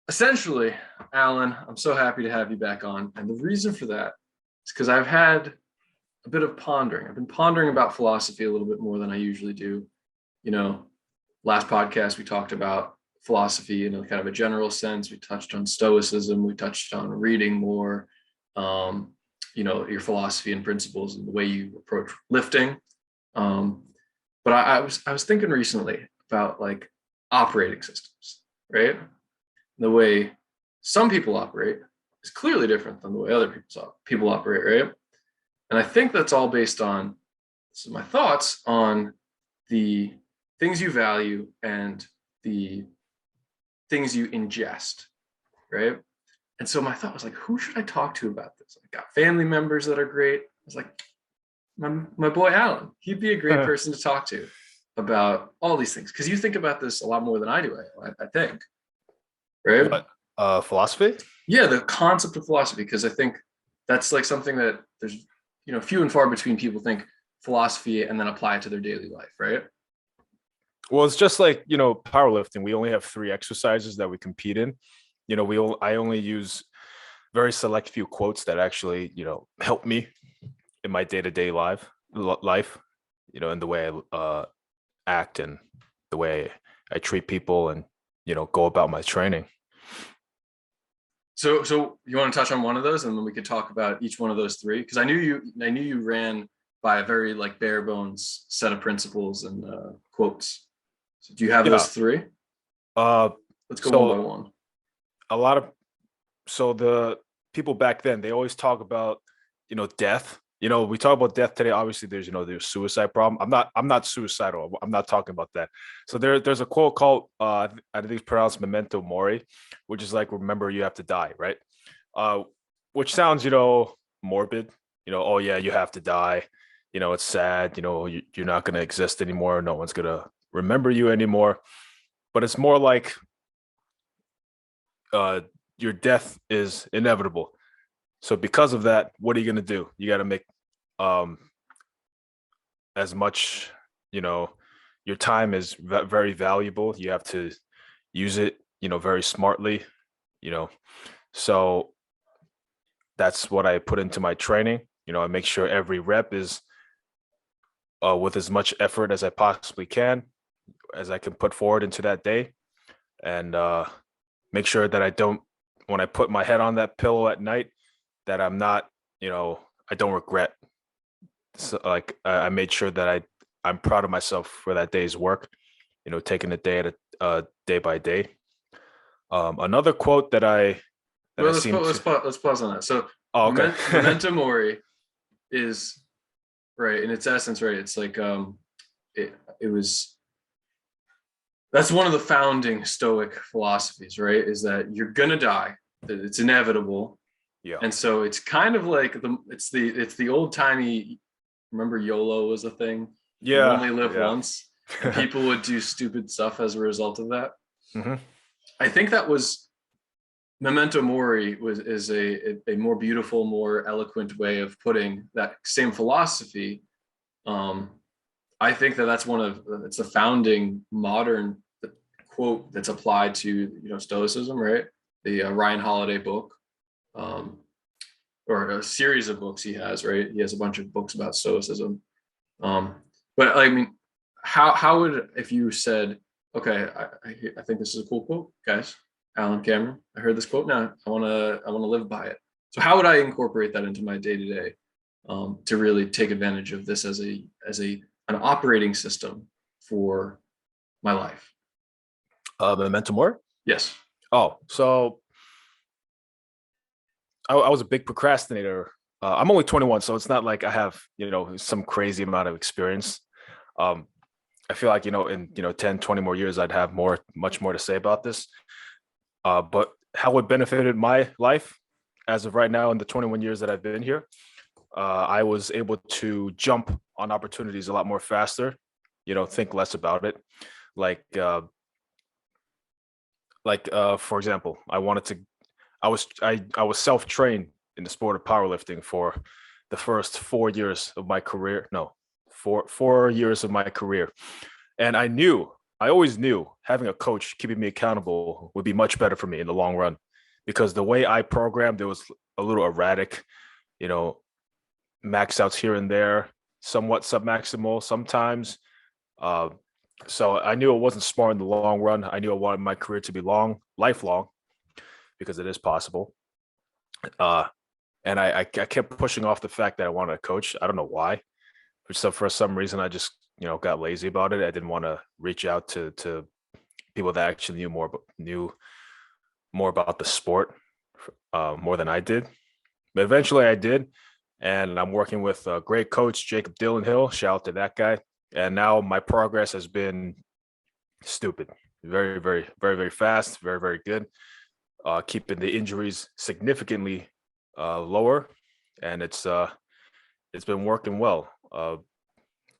Essentially, Alan, I'm so happy to have you back on. And the reason for that is because I've had a bit of pondering. I've been pondering about philosophy a little bit more than I usually do. You know, last podcast we talked about philosophy in a kind of a general sense. We touched on Stoicism. We touched on reading more, um, your philosophy and principles and the way you approach lifting. Um, but I was thinking recently about like operating systems, right? The way some people operate is clearly different than the way other people operate, right? And I think that's all based on my thoughts on the things you value and the things you ingest, right? And so my thought was like, who should I talk to about this? I got family members that are great. I was like, my boy Alan, he'd be a great person to talk to about all these things because you think about this a lot more than I do. I think, right? What? Philosophy? Yeah, the concept of philosophy, because I think that's like something that there's few and far between people think philosophy and then apply it to their daily life, right? Well, it's just like, powerlifting. We only have three exercises that we compete in. I only use very select few quotes that actually, help me in my day-to-day life, in the way I act and the way I treat people and, go about my training. So you want to touch on one of those, and then we could talk about each one of those three? Because I knew you ran by a very like bare bones set of principles and quotes. So do you have Yeah. those three? Uh, Let's go one by so one. a lot of the people back then, they always talk about, death. We talk about death today. Obviously, there's suicide problem. I'm not suicidal. I'm not talking about that. So there's a quote called I think it's pronounced memento mori, which is like, remember you have to die, right? Uh, which sounds, morbid. Oh yeah, you have to die. It's sad. You're not gonna exist anymore. No one's gonna remember you anymore. But it's more like uh your death is inevitable. So because of that, what are you going to do? You got to make um as much, you know, your time is very valuable. You have to use it, very smartly, you know. So that's what I put into my training. I make sure every rep is with as much effort as I possibly can, as I can put forward into that day, and make sure that I don't, when I put my head on that pillow at night, that I'm not, I don't regret. So, like, I made sure that I'm proud of myself for that day's work. Taking it day at day by day. Another quote that I Well, let's seem to. let's pause on that. So Oh, okay. memento mori is right in its essence, right? It's like it was that's one of the founding Stoic philosophies, right? Is that you're gonna die, that it's inevitable, Yeah. and so it's kind of like it's the old timey. Remember, YOLO was a thing. You Yeah. only live Yeah. once, and people would do stupid stuff as a result of that. Hmm. I think that was memento mori is a more beautiful, more eloquent way of putting that same philosophy. Um, I think that's one of it's a founding modern quote that's applied to Stoicism, right? The Ryan Holiday book, um, or a series of books he has, right? He has a bunch of books about Stoicism. Um, but I mean, how would if you said, okay, I think this is a cool quote, guys. Alan Cameron, I heard this quote now. I want to live by it. So how would I incorporate that into my day to day to really take advantage of this as a an operating system for my life? Memento mori. Yes. Oh, so I was a big procrastinator. I'm only 21, so it's not like I have, some crazy amount of experience. Um, I feel like, in, 10, 20 more years, I'd have much more to say about this. But how it benefited my life as of right now in the 21 years that I've been here, I was able to jump on opportunities a lot more faster, think less about it. Like, for example, I was self-trained in the sport of powerlifting for the first 4 years of my career. No, four years of my career, and I knew I always knew having a coach keeping me accountable would be much better for me in the long run, because the way I programmed, it was a little erratic, you know, max outs here and there, somewhat submaximal sometimes. Uh, so I knew it wasn't smart in the long run. I knew I wanted my career to be lifelong, because it is possible. Uh, and I kept pushing off the fact that I wanted a coach. I don't know why. For some reason, I just got lazy about it. I didn't want to reach out to people that actually knew more about the sport, more than I did. But eventually, I did, and I'm working with a great coach, Jacob Dillenhill. Shout out to that guy. And now my progress has been stupid, very, very, very, very fast, very, very good. Keeping the injuries significantly lower, and it's been working well.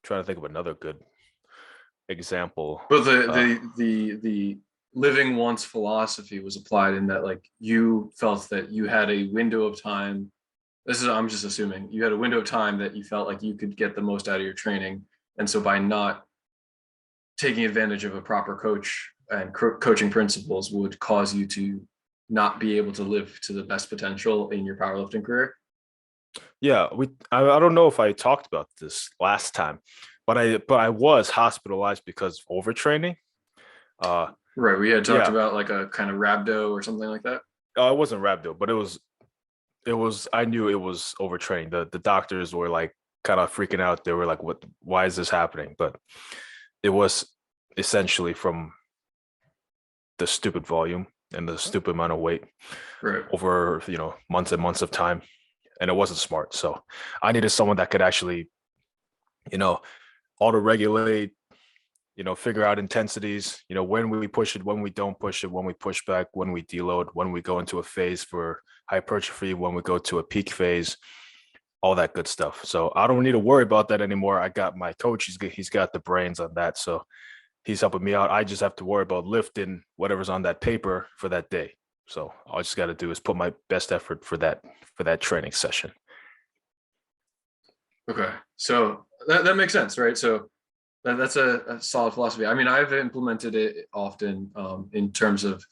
Trying to think of another good example. But the living once philosophy was applied in that, like, you felt that you had a window of time. I'm just assuming you had a window of time that you felt like you could get the most out of your training. And so by not taking advantage of a proper coach and coaching principles would cause you to not be able to live to the best potential in your powerlifting career. Yeah, I don't know if I talked about this last time, but I was hospitalized because of overtraining. Right. We had talked Yeah, about like a kind of rhabdo or something like that. it wasn't rhabdo, but it was I knew it was overtraining. The doctors were like kind of freaking out. They were like, "What? Why is this happening?" But it was essentially from the stupid volume and the stupid amount of weight Right. over months and months of time, and it wasn't smart. So I needed someone that could actually you know auto regulate, figure out intensities, when we push it, when we don't push it, when we push back, when we deload, when we go into a phase for hypertrophy, when we go to a peak phase, all that good stuff. So I don't need to worry about that anymore. I got my coach. He's got the brains on that. So he's helping me out. I just have to worry about lifting whatever's on that paper for that day. So all I just got to do is put my best effort for that training session. Okay. So that makes sense, right? So that's a solid philosophy. I mean, I've implemented it often in terms of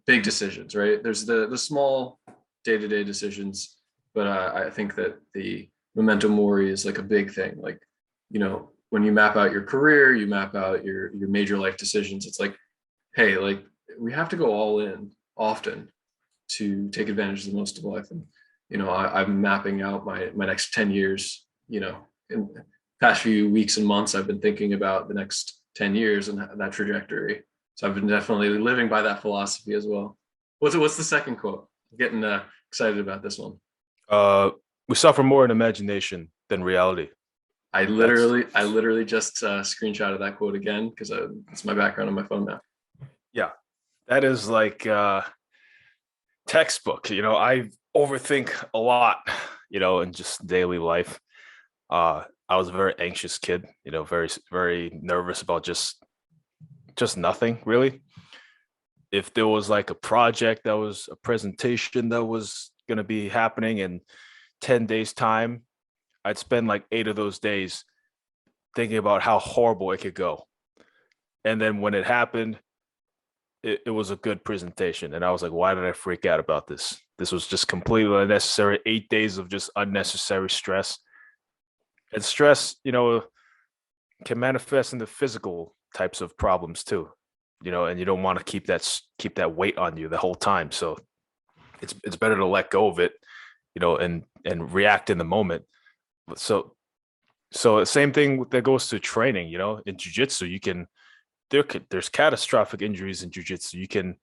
big decisions, right? There's the small day-to-day decisions, but I think that the memento mori is like a big thing. Like, when you map out your career, you map out your major life decisions. It's like, hey, like, we have to go all in often to take advantage of the most of life. And I'm mapping out my next 10 years. In the past few weeks and months, I've been thinking about the next 10 years and that trajectory. So I've been definitely living by that philosophy as well. What's the second quote? I'm getting excited about this one. We suffer more in imagination than reality. That's I literally just screenshotted that quote again because it's my background on my phone now. Yeah, that is like textbook. I overthink a lot, in just daily life. I was a very anxious kid, very, very nervous about just nothing really. If there was like a project that was a presentation that was going to be happening in 10 days time, I'd spend like 8 of those days thinking about how horrible it could go. And then when it happened, it was a good presentation. And I was like, why did I freak out about this? This was just completely unnecessary. 8 days of just unnecessary stress. And stress, can manifest in the physical types of problems too, and you don't want to keep that weight on you the whole time. So it's better to let go of it, and react in the moment. So the same thing that goes to training, in jiu-jitsu, there's catastrophic injuries in jiu-jitsu. You can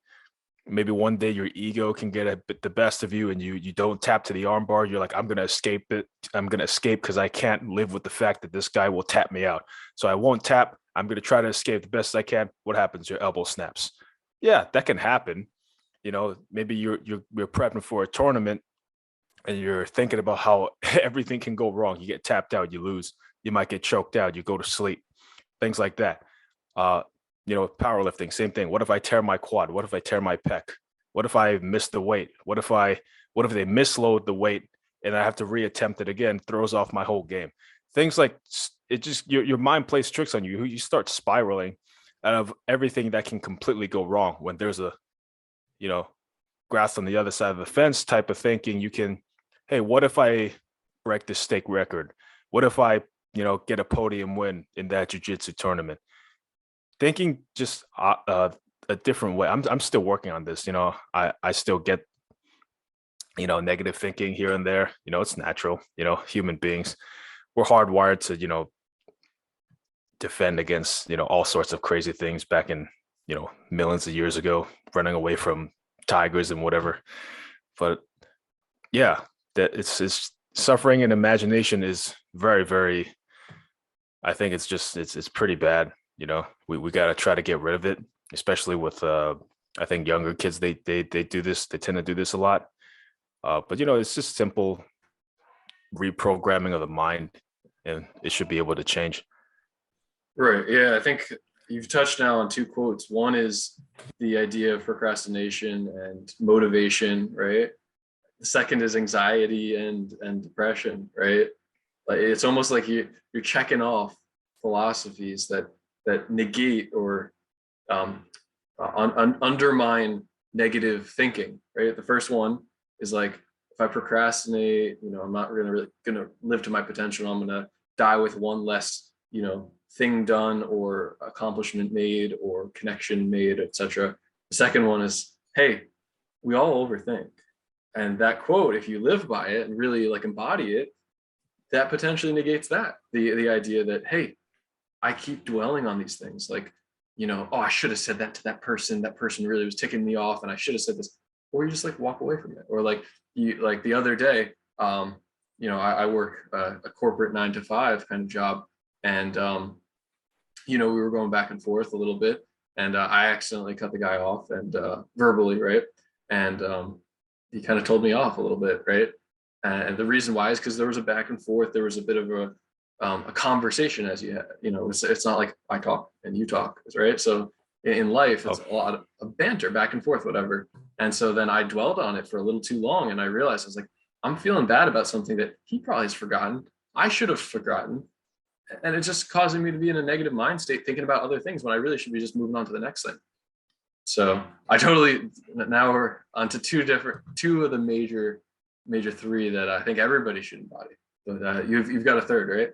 maybe one day your ego can get the best of you and you don't tap to the armbar. You're like, I'm going to escape it. I'm going to escape because I can't live with the fact that this guy will tap me out. So I won't tap. I'm going to try to escape the best I can. What happens? Your elbow snaps. Yeah, that can happen. Maybe you're prepping for a tournament and you're thinking about how everything can go wrong. You get tapped out, you lose. You might get choked out. You go to sleep. Things like that. Powerlifting, same thing. What if I tear my quad? What if I tear my pec? What if I miss the weight? What if they misload the weight and I have to reattempt it again? Throws off my whole game. Things like it just your mind plays tricks on you. You start spiraling out of everything that can completely go wrong. When there's a, you know, grass on the other side of the fence type of thinking, you can, hey, what if I break the stake record? What if I, get a podium win in that jiu-jitsu tournament? Thinking just a different way. I'm still working on this. I still get, negative thinking here and there. It's natural. Human beings, we're hardwired to, defend against, all sorts of crazy things back in, millions of years ago, running away from tigers and whatever. But yeah, that it's suffering and imagination is very, very, I think it's pretty bad. We got to try to get rid of it, especially with I think younger kids. They do this. They tend to do this a lot. But it's just simple reprogramming of the mind, and it should be able to change. Right. Yeah. I think you've touched now on two quotes. One is the idea of procrastination and motivation, right? The second is anxiety and depression, right? Like it's almost like you're checking off philosophies that negate or undermine negative thinking, right? The first one is like, if I procrastinate, I'm not really gonna live to my potential. I'm gonna die with one less, thing done or accomplishment made or connection made, etc. The second one is, hey, we all overthink. And that quote, if you live by it and really like embody it, that potentially negates that. The idea that, hey, I keep dwelling on these things like, oh, I should have said that to that person. That person really was ticking me off and I should have said this. Or you just like walk away from it. Or like like the other day, I work a corporate 9 to 5 kind of job. And, we were going back and forth a little bit. And I accidentally cut the guy off and verbally, right? And he kind of told me off a little bit, right? And the reason why is because there was a back and forth. There was a bit of a conversation, as you had. It's not like I talk and you talk, right? So in life, it's a lot of banter, back and forth, whatever. And so then I dwelled on it for a little too long, and I realized I was like, I'm feeling bad about something that he probably has forgotten. I should have forgotten, and it's just causing me to be in a negative mind state, thinking about other things when I really should be just moving on to the next thing. So I totally, now we're onto two of the major three that I think everybody should embody. But you've got a third, right?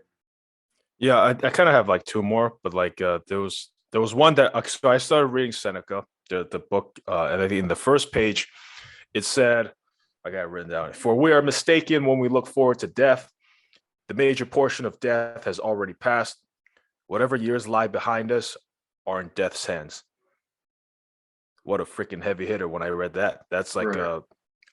Yeah, I kind of have like two more, but like there was one that so I started reading Seneca, the book, and I think in the first page it said, I got it written down, for we are mistaken when we look forward to death. The major portion of death has already passed. Whatever years lie behind us are in death's hands. What a freaking heavy hitter when I read that. That's like Right.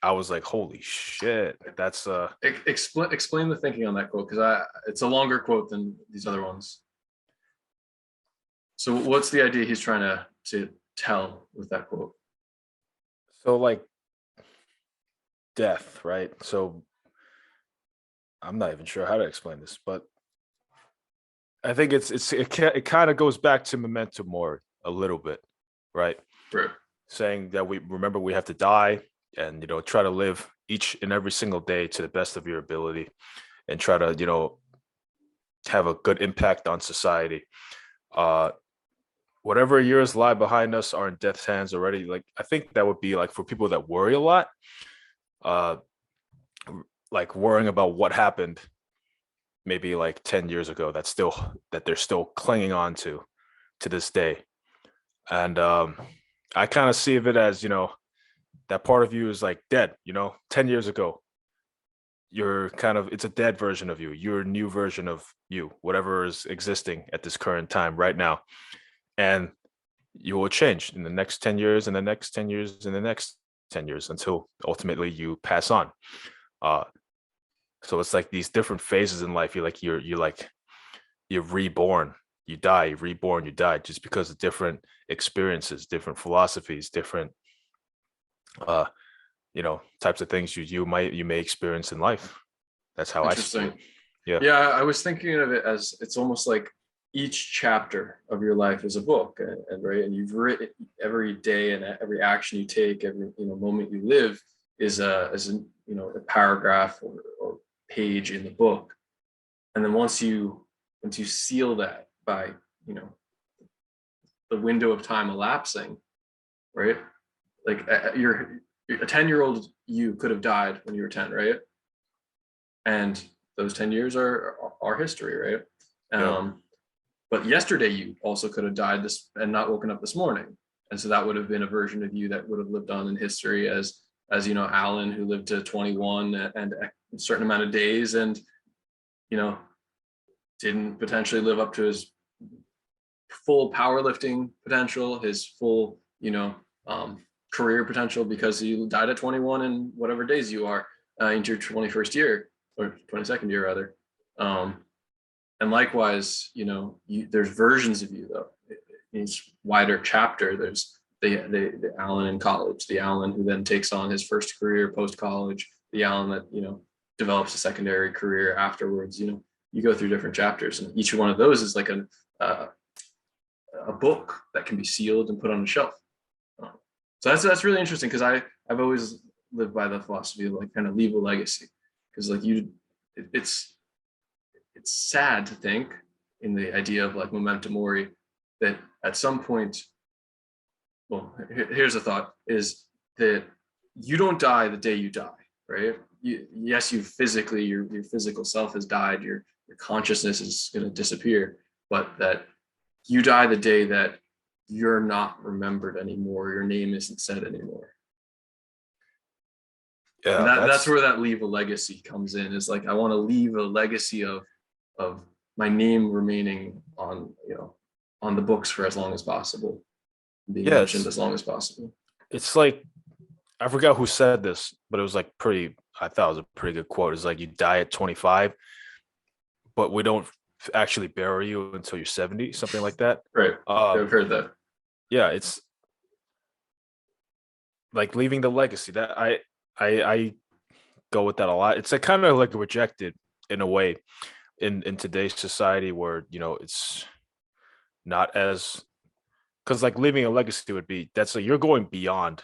I was like, holy shit. That's Explain the thinking on that quote, because it's a longer quote than these other ones. So what's the idea he's trying to tell with that quote? so like death, right? So I'm not even sure how to explain this, but I think it kind of goes back to memento mori a little bit, right? Right. Saying that we have to die, and try to live each and every single day to the best of your ability, and try to have a good impact on society. Uh, Whatever years lie behind us are in death's hands already. Like I think that would be like for people that worry a lot, uh, like worrying about what happened maybe like 10 years ago that they're still clinging on to this day. And I kind of see of it as, that part of you is like dead, 10 years ago. It's a dead version of you. You're a new version of you, whatever is existing at this current time right now. And you will change in the next 10 years and the next 10 years and the next 10 years until ultimately you pass on. Uh, so it's like these different phases in life. You're reborn, you die, you're reborn, you die, just because of different experiences, different philosophies, different types of things you may experience in life. That's how I see it. Interesting. Yeah. Yeah, I was thinking of it as it's almost like each chapter of your life is a book, and right, and you've written every day and every action you take, every moment you live is a paragraph or page in the book. And then once you seal that by the window of time elapsing, right? Like a 10-year-old you could have died when you were 10, right? And those 10 years are history, right? Yeah. But yesterday you also could have died this and not woken up this morning. And so that would have been a version of you that would have lived on in history as you know, Allen, who lived to 21 and a certain amount of days, and you know, didn't potentially live up to his full powerlifting potential, his full, you know, career potential, because he died at 21 and whatever days you are into your 21st year or 22nd year rather. And likewise, you know, there's versions of you though. In each wider chapter, there's the Allen in college, the Allen who then takes on his first career post college, the Allen that, you know, develops a secondary career afterwards. You know, you go through different chapters, and each one of those is like a book that can be sealed and put on a shelf. So that's really interesting, because I've always lived by the philosophy of like kind of leave a legacy, because like it's sad to think in the idea of like memento mori that at some point, well, here's a thought, is that you don't die the day you die, right? Yes, you physically, your physical self has died, your consciousness is going to disappear, but that you die the day that you're not remembered anymore, your name isn't said anymore. And Yeah, that's where that leave a legacy comes in, is like I want to leave a legacy of my name remaining on, you know, on the books for as long as possible, being mentioned as long as possible. It's like, I forgot who said this, but it was like I thought it was a pretty good quote. It's like, you die at 25, but we don't actually bury you until you're 70, something like that. Right. I've heard that. Yeah, it's like leaving the legacy. That I go with that a lot. It's like kind of like rejected in a way in today's society, where, you know, it's not as, because like leaving a legacy would be, that's like you're going beyond,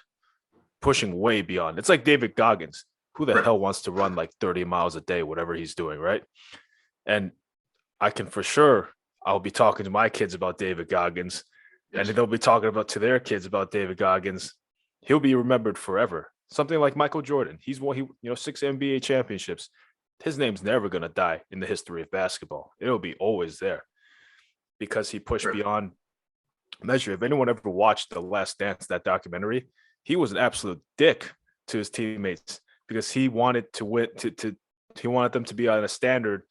pushing way beyond. It's like David Goggins. Who the hell wants to run like 30 miles a day, whatever he's doing, right? And I can for sure, I'll be talking to my kids about David Goggins, and they'll be talking about to their kids about David Goggins. He'll be remembered forever. Something like Michael Jordan. He's won, you know, 6 NBA championships. His name's never going to die in the history of basketball. It'll be always there, because he pushed beyond measure. If anyone ever watched The Last Dance, that documentary, he was an absolute dick to his teammates, because he wanted to win, he wanted them to be on a standard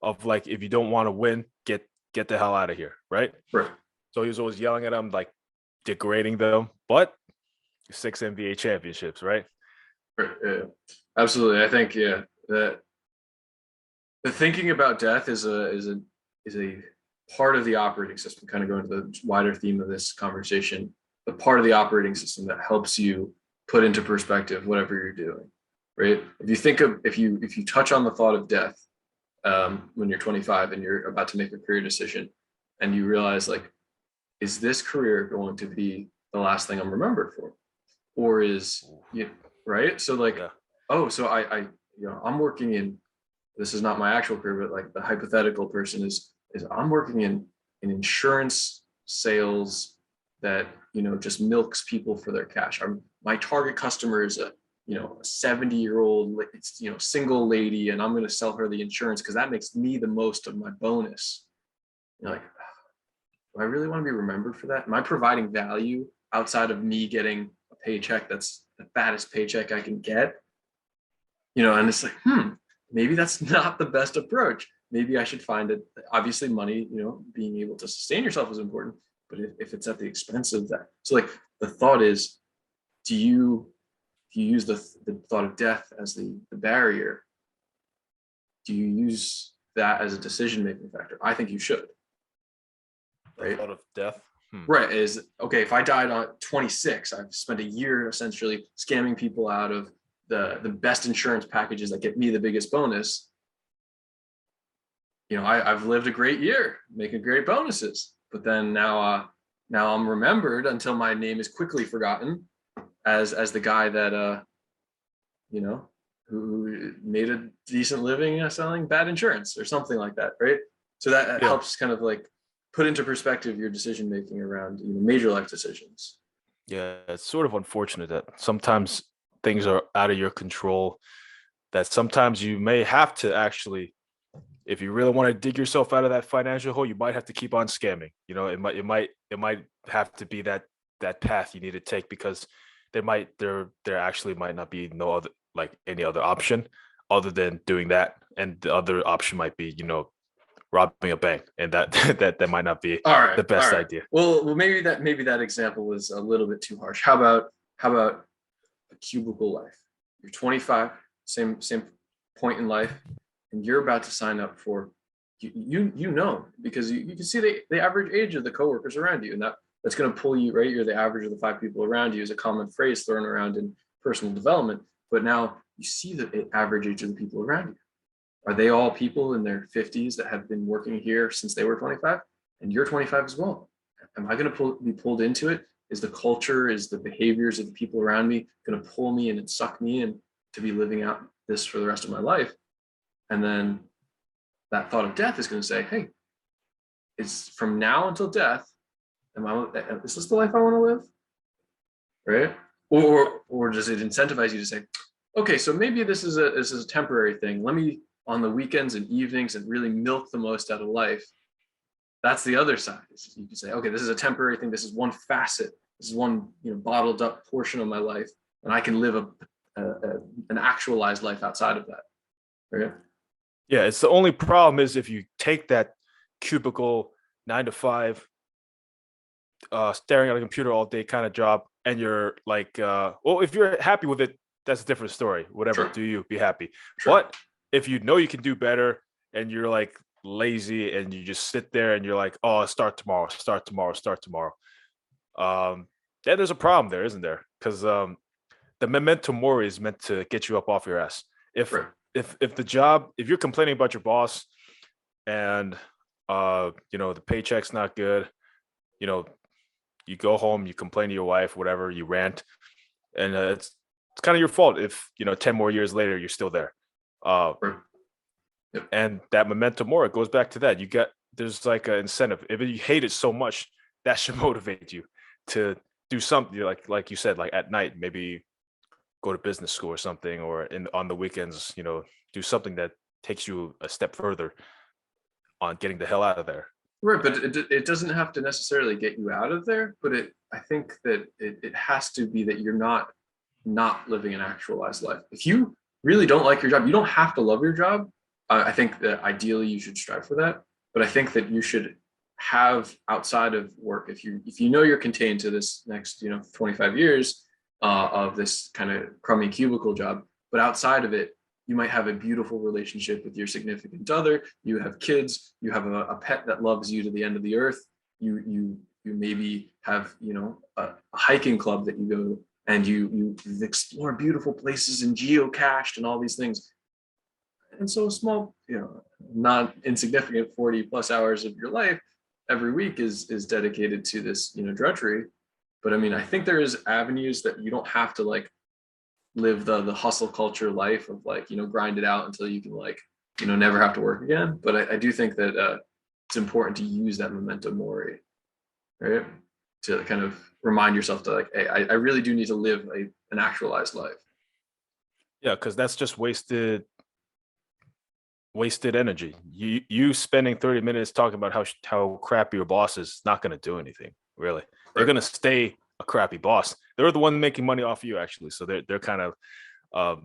of like, if you don't want to win, get the hell out of here, right? So he was always yelling at them, like degrading them, but 6 NBA championships, right? Yeah, absolutely. I think, yeah, that the thinking about death is a part of the operating system, kind of going to the wider theme of this conversation, the part of the operating system that helps you put into perspective whatever you're doing, right? If you think of, if you touch on the thought of death when you're 25 and you're about to make a career decision, and you realize like, is this career going to be the last thing I'm remembered for? Or is, right? So like, oh, so I you know, I'm working in, this is not my actual career, but like the hypothetical person is I'm working in insurance sales that, you know, just milks people for their cash. My target customer is a, you know, a 70-year-old, you know, single lady, and I'm going to sell her the insurance because that makes me the most of my bonus. You're like, do I really want to be remembered for that? Am I providing value outside of me getting a paycheck that's the fattest paycheck I can get? You know, and it's like, maybe that's not the best approach. Maybe I should find it. Obviously, money, you know, being able to sustain yourself is important, but if it's at the expense of that, so like the thought is, do you use the thought of death as the barrier? Do you use that as a decision-making factor? I think you should. Right? The thought of death. Right, is okay. If I died on 26, I've spent a year essentially scamming people out of the best insurance packages that get me the biggest bonus. You know, I've lived a great year, making great bonuses, but then now I'm remembered until my name is quickly forgotten as the guy that you know, who made a decent living selling bad insurance or something like that, right? So that helps kind of like put into perspective your decision making around major life decisions. Yeah, it's sort of unfortunate that sometimes things are out of your control, that sometimes you may have to actually, if you really want to dig yourself out of that financial hole, you might have to keep on scamming. It might have to be that path you need to take, because there actually might not be no other, like any other option other than doing that. And the other option might be, robbing a bank. And that that might not be All right, the all best right. idea. Well, maybe that example was a little bit too harsh. How about a cubicle life? You're 25, same point in life, and you're about to sign up for because you can see the average age of the coworkers around you, and that's going to pull you, right. You're the average of the 5 people around you is a common phrase thrown around in personal development, but now you see the average age of the people around you. Are they all people in their 50s that have been working here since they were 25? And you're 25 as well. Am I going to be pulled into it? Is the culture, is the behaviors of the people around me going to pull me in and suck me in to be living out this for the rest of my life? And then that thought of death is going to say, hey, it's from now until death. Is this the life I want to live? Right? Or does it incentivize you to say, okay, so maybe this is a temporary thing. Let me, on the weekends and evenings, and really milk the most out of life. That's the other side. You can say, okay, this is a temporary thing. This is one facet. This is one bottled up portion of my life, and I can live an actualized life outside of that. Right? Yeah, it's the only problem is if you take that cubicle 9 to 5, staring at a computer all day kind of job, and you're like, well, if you're happy with it, that's a different story. Whatever, Sure. do you be happy? Sure. But if you know you can do better, and you're like lazy, and you just sit there and you're like, oh, start tomorrow, start tomorrow, start tomorrow. Yeah, there's a problem there, isn't there? Because the memento mori is meant to get you up off your ass. If Right. if the job, if you're complaining about your boss, and the paycheck's not good, you know, you go home, you complain to your wife, whatever, you rant, and it's kind of your fault if 10 more years later you're still there. Right. Yep. And that memento mori goes back to that. There's like an incentive. If you hate it so much, that should motivate you to do something, like you said, like at night, maybe go to business school or something, or on the weekends, do something that takes you a step further on getting the hell out of there. Right, but it doesn't have to necessarily get you out of there. But I think that it has to be that you're not living an actualized life. If you really don't like your job, you don't have to love your job. I think that ideally you should strive for that. But I think that you should have outside of work, if you know you're contained to this next 25 years of this kind of crummy cubicle job, but outside of it, you might have a beautiful relationship with your significant other. You have kids. You have a pet that loves you to the end of the earth. You maybe have a hiking club that you go, and you explore beautiful places and geocached and all these things. And so a small, not insignificant 40 plus hours of your life every week is dedicated to this drudgery. But I mean, I think there is avenues that you don't have to like live the hustle culture life of like grind it out until you can like never have to work again. But I do think that it's important to use that memento mori, right, to kind of remind yourself to like, hey, I really do need to live an actualized life. Yeah, because that's just wasted energy. You spending 30 minutes talking about how crappy your boss is not going to do anything, really. They're Right. going to stay a crappy boss. They're the one making money off you, actually. So they're kind of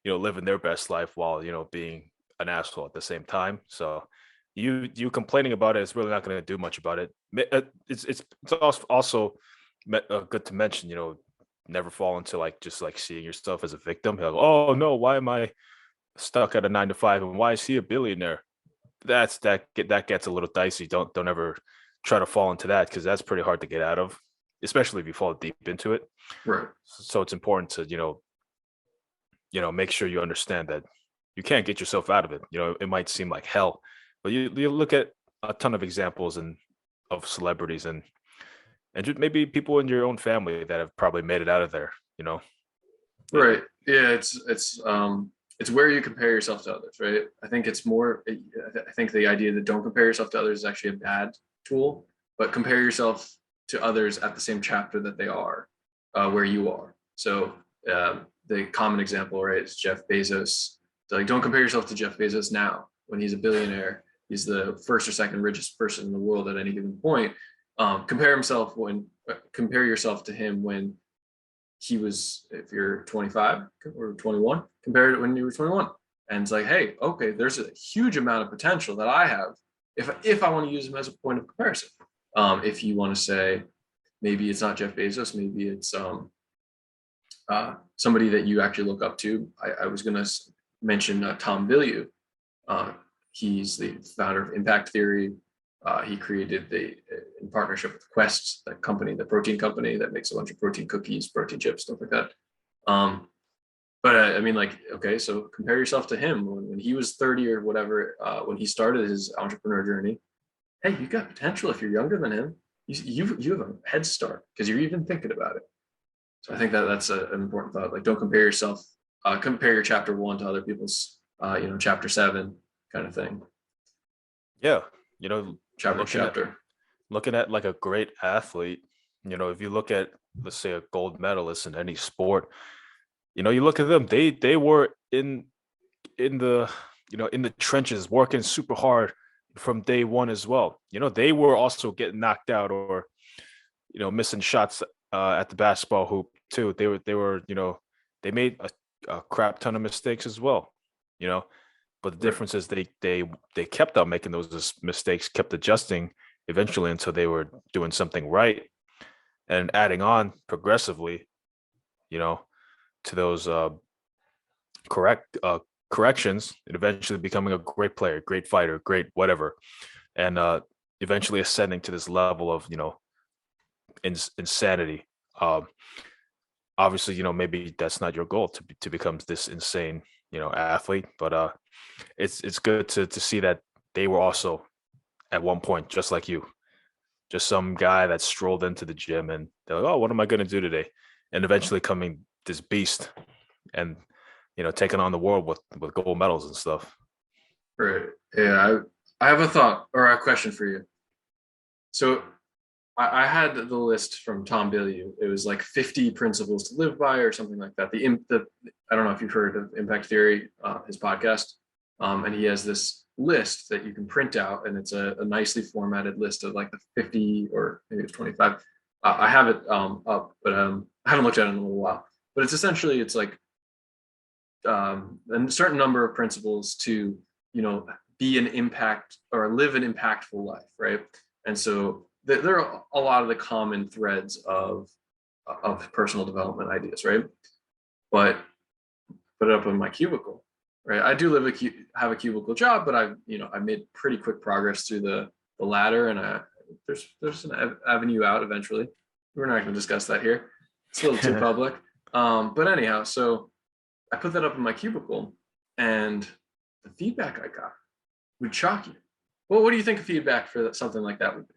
living their best life while being an asshole at the same time. So you complaining about it is really not going to do much about it. It's also good to mention, never fall into like just like seeing yourself as a victim. Like, oh no, why am I stuck at a 9 to 5, and why is he a billionaire? That gets a little dicey. Don't ever try to fall into that, because that's pretty hard to get out of, especially if you fall deep into it. Right. So it's important to make sure you understand that you can't get yourself out of it. It might seem like hell, but you look at a ton of examples of celebrities and just maybe people in your own family that have probably made it out of there. Right. Yeah. It's where you compare yourself to others, right? I think it's more. I think the idea that don't compare yourself to others is actually a bad tool, but compare yourself to others at the same chapter that they are, where you are. So the common example, right, is Jeff Bezos. So, like, don't compare yourself to Jeff Bezos now when he's a billionaire. He's the first or second richest person in the world at any given point. Compare yourself to him when he was, if you're 25 or 21, compare it when you were 21. And it's like, hey, okay, there's a huge amount of potential that I have if I want to use him as a point of comparison. If you want to say, maybe it's not Jeff Bezos, maybe it's somebody that you actually look up to. I was going to mention Tom Bilyeu. He's the founder of Impact Theory. He created in partnership with Quest, that company, the protein company that makes a bunch of protein cookies, protein chips, stuff like that. But I mean, like, okay, so compare yourself to him when he was 30 or whatever, when he started his entrepreneur journey. Hey, you got potential if you're younger than him. You have a head start because you're even thinking about it. So I think that's an important thought. Like, don't compare yourself, compare your chapter 1 to other people's, chapter 7 kind of thing. Yeah, looking at like a great athlete, if you look at, let's say, a gold medalist in any sport, you look at them, they were in the in the trenches working super hard from day one as well. They were also getting knocked out or missing shots at the basketball hoop too. They were they made a crap ton of mistakes as well. But the difference is they kept on making those mistakes, kept adjusting eventually until they were doing something right and adding on progressively, to those corrections, and eventually becoming a great player, great fighter, great whatever, and eventually ascending to this level of insanity. Obviously, maybe that's not your goal to become this insane athlete, but it's good to see that they were also at one point just like you, just some guy that strolled into the gym and they're like, oh, what am I going to do today, and eventually coming this beast and taking on the world with gold medals and stuff. Right. Yeah, I have a thought or a question for you. So I had the list from Tom Bilyeu. It was like 50 principles to live by or something like that. I don't know if you've heard of Impact Theory, his podcast. And he has this list that you can print out, and it's a nicely formatted list of like the 50 or maybe it's 25. I have it up, but I haven't looked at it in a little while. But it's like a certain number of principles to be an impact or live an impactful life, right? And so there are a lot of the common threads of personal development ideas, right? But put it up in my cubicle, right? I do have a cubicle job, but I made pretty quick progress through the ladder, and there's an avenue out eventually. We're not going to discuss that here. It's a little too public. But anyhow, so I put that up in my cubicle, and the feedback I got would shock you. Well, what do you think of feedback for something like that would be?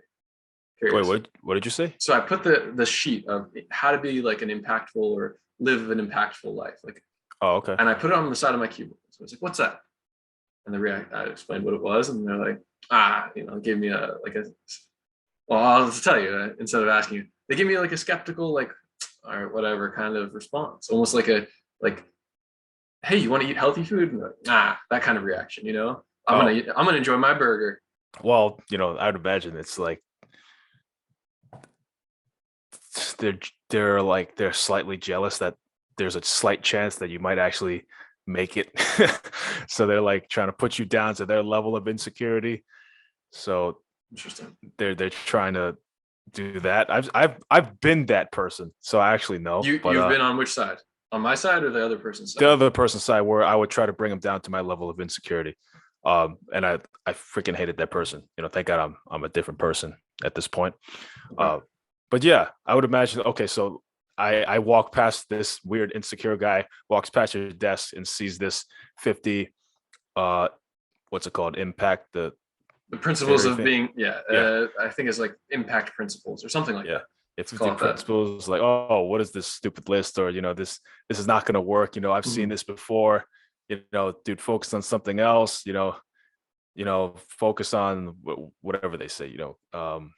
Curious. Wait, what did you say? So I put the sheet of how to be like an impactful or live an impactful life. Like, oh, okay. And I put it on the side of my cubicle. So I was like, what's that? And I explained what it was, and they're like, gave me well, I'll just tell you, instead of asking you, they give me like a skeptical, like, all right, whatever kind of response, almost like hey, you want to eat healthy food? And like, that kind of reaction, I'm gonna enjoy my burger. Well, I would imagine it's like they're slightly jealous that there's a slight chance that you might actually make it. So they're like trying to put you down to their level of insecurity. So interesting. They're trying to do that. I've been that person, so I actually know. You've been on which side? On my side or the other person's side? The other person's side, where I would try to bring them down to my level of insecurity. And I freaking hated that person. Thank God I'm a different person at this point. Okay. But yeah, I would imagine. Okay, so I walk past this weird insecure guy, walks past your desk and sees this 50, what's it called? Impact, the principles of being, I think it's like impact principles or something like that. It's 50 principles, like, oh, what is this stupid list? Or, this is not going to work. I've seen this before, dude, focus on something else, focus on whatever they say, buying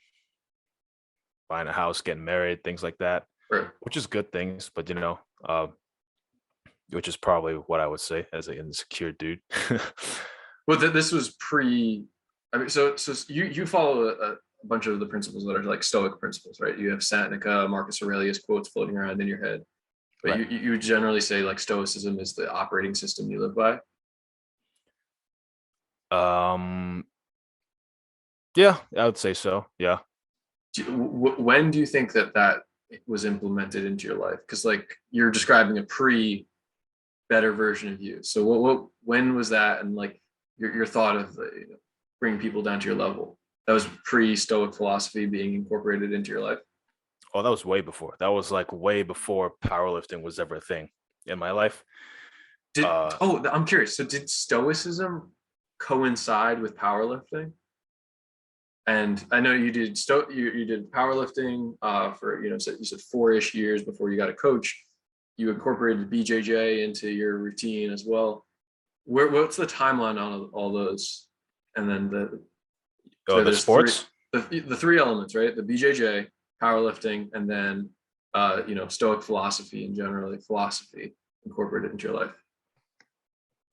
a house, getting married, things like that, Right. which is good things, but which is probably what I would say as an insecure dude. Well, this was pre. I mean, so you follow a bunch of the principles that are like Stoic principles, right? You have Seneca, Marcus Aurelius quotes floating around in your head, but Right. you would generally say like Stoicism is the operating system you live by. Um, yeah, I would say so. Yeah. When do you think that was implemented into your life? Because like you're describing a pre better version of you. So when was that, and like your thought of bringing people down to your level? That was pre Stoic philosophy being incorporated into your life. Oh, that was way before. That was like way before powerlifting was ever a thing in my life. I'm curious. So did Stoicism coincide with powerlifting? And I know you did you did powerlifting for you said 4-ish years before you got a coach. You incorporated BJJ into your routine as well. What's the timeline on all those? And then Oh, so the there's three sports. the three elements, right? The BJJ, powerlifting, and then Stoic philosophy and generally philosophy incorporated into your life.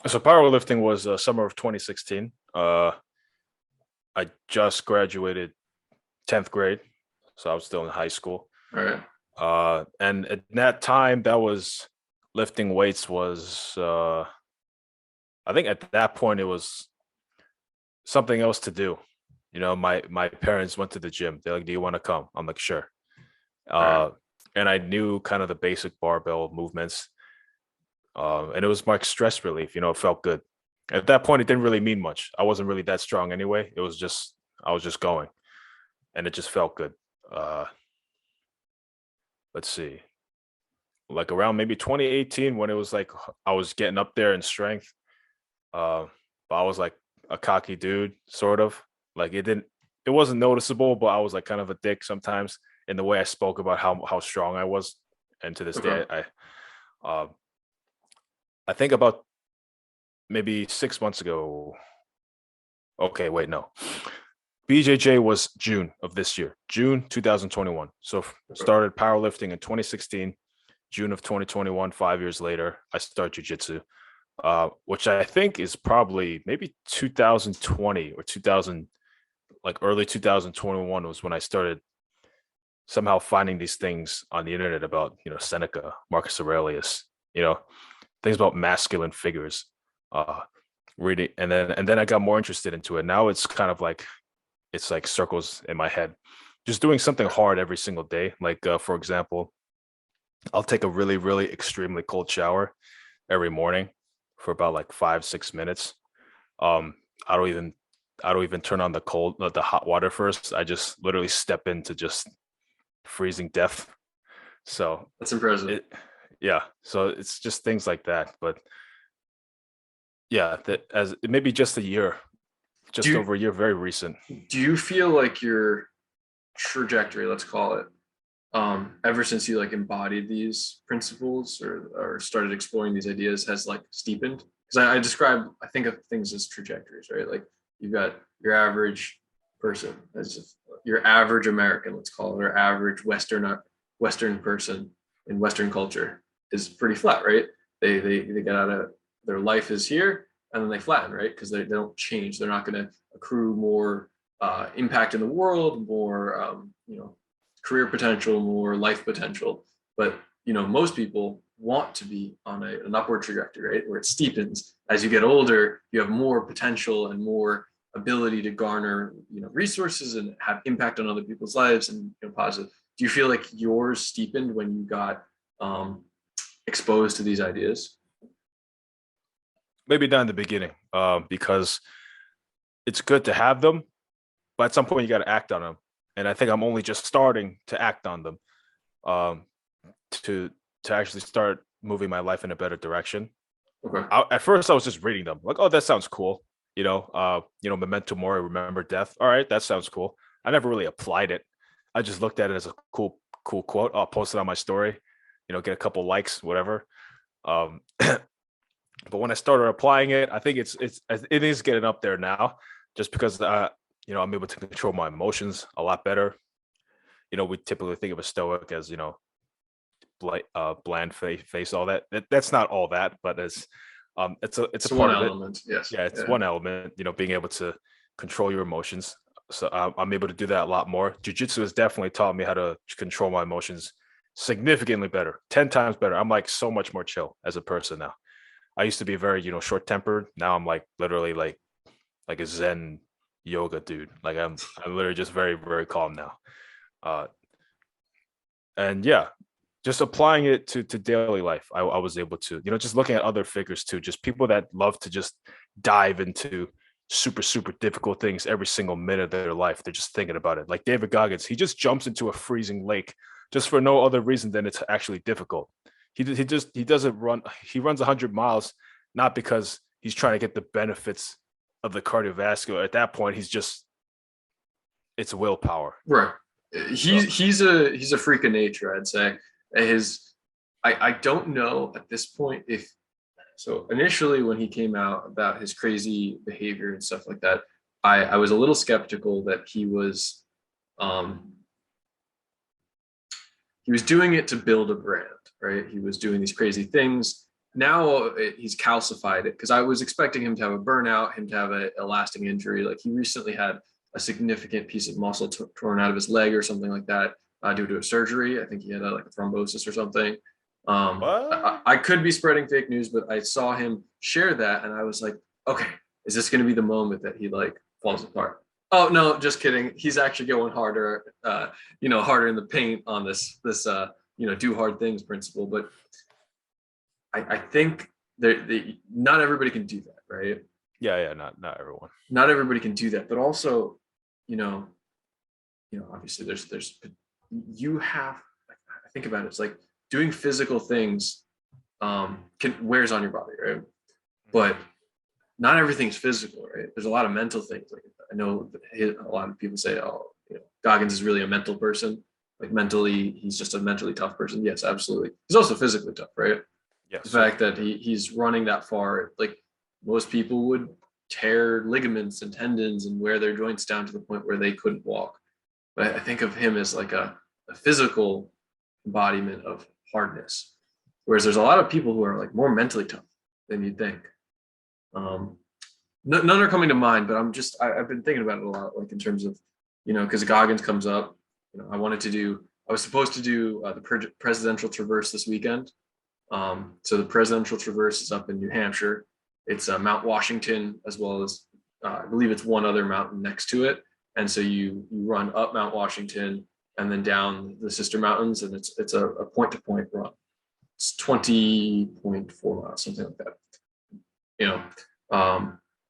So powerlifting was summer of 2016. I just graduated 10th grade, so I was still in high school. All right. And at that time, that was lifting weights was, I think at that point, it was something else to do. My parents went to the gym. They're like, "Do you want to come?" I'm like, "Sure." All right. Uh, and I knew kind of the basic barbell movements. And it was like stress relief. It felt good. At that point, it didn't really mean much. I wasn't really that strong anyway. I was just going, and it just felt good. Uh, let's see, like around maybe 2018 when it was like I was getting up there in strength. But I was like a cocky dude, sort of. Like it wasn't noticeable, but I was like kind of a dick sometimes in the way I spoke about how strong I was. And to this Okay. day, uh, I think about maybe 6 months ago. Okay, wait, no. BJJ was June of this year, June 2021. So Okay. started powerlifting in 2016, June of 2021. 5 years later, I started jujitsu, which I think is probably maybe 2020 or 2000, like early 2021 was when I started somehow finding these things on the internet about Seneca, Marcus Aurelius, you know things about masculine figures. Uh, reading, and then I got more interested into it. Now it's like circles in my head. Just doing something hard every single day. Like for example, I'll take a really, really extremely cold shower every morning for about like 5-6 minutes. Um, I don't even I don't even turn on the hot water first. I just literally step into just freezing death. So That's impressive. it, yeah. So it's just things like that. But yeah, that as maybe just a year, Do just you over a year, very recent. do you feel like your trajectory, let's call it, ever since you like embodied these principles or started exploring these ideas has like steepened? Because I think of things as trajectories, right? Like you've got your average person as your average American, let's call it, or average Western person in Western culture is pretty flat, right? They get out of their life is here and then they flatten, right? Because they don't change. They're not going to accrue more impact in the world, more career potential, more life potential. But most people want to be on an upward trajectory, right? Where it steepens. As you get older, you have more potential and more ability to garner, resources and have impact on other people's lives and positive. Do you feel like yours steepened when you got exposed to these ideas? Maybe not in the beginning, because it's good to have them, but at some point you got to act on them. And I think I'm only just starting to act on them, um, to actually start moving my life in a better direction. Okay. At first, I was just reading them, like, oh, that sounds cool. Memento mori, remember death. All right, that sounds cool. I never really applied it. I just looked at it as a cool quote. I'll post it on my story. Get a couple likes, whatever. Um, but when I started applying it, I think it is getting up there now. just because I'm able to control my emotions a lot better. We typically think of a Stoic as, bland face, all that. That's not all that, but it's a one part of it. element. Yes. Yeah, it's Yeah. one element, being able to control your emotions. So I'm able to do that a lot more. Jiu-jitsu has definitely taught me how to control my emotions significantly better, 10 times better. I'm like so much more chill as a person now. I used to be very, short-tempered. Now I'm like literally like a Zen yoga dude. Like I'm literally just very, very calm now. Uh, and yeah, just applying it to daily life, I was able to, just looking at other figures too, just people that love to just dive into super, super difficult things every single minute of their life. They're just thinking about it. Like David Goggins, he just jumps into a freezing lake just for no other reason than it's actually difficult. He doesn't run. He runs 100 miles not because he's trying to get the benefits of the cardiovascular. At that point, it's willpower. Right. So He's a freak of nature, I'd say. I don't know at this point if so initially when he came out about his crazy behavior and stuff like that, I was a little skeptical that um he was doing it to build a brand, right? He was doing these crazy things. Now he's calcified it because I was expecting him to have a burnout, him to have a lasting injury. Like he recently had a significant piece of muscle torn out of his leg or something like that due to a surgery. I think he had like a thrombosis or something. what? I could be spreading fake news, but I saw him share that, and I was like, okay, is this going to be the moment that he like falls apart? Oh no, just kidding. He's actually going harder, harder in the paint on this do hard things principle. But I think not everybody can do that, right? Yeah, not everyone. Not everybody can do that, but also, you know, obviously there's you have. I think about it. It's like doing physical things wears on your body, right? But not everything's physical, right? There's a lot of mental things. Like I know a lot of people say, "Oh, Goggins is really a mental person. Like mentally, he's just a mentally tough person." Yes, absolutely. He's also physically tough, right? The Yes. fact that he's running that far, like most people would tear ligaments and tendons and wear their joints down to the point where they couldn't walk. But I think of him as like a physical embodiment of hardness, whereas there's a lot of people who are like more mentally tough than you'd think. Um, None are coming to mind, but I've been thinking about it a lot, like in terms of, because Goggins comes up. I was supposed to do the presidential traverse this weekend. So the presidential traverse is up in New Hampshire. It's Mount Washington, as well as I believe it's one other mountain next to it. And so you run up Mount Washington and then down the sister mountains, and it's a point to point run. It's 20.4 miles, something like that.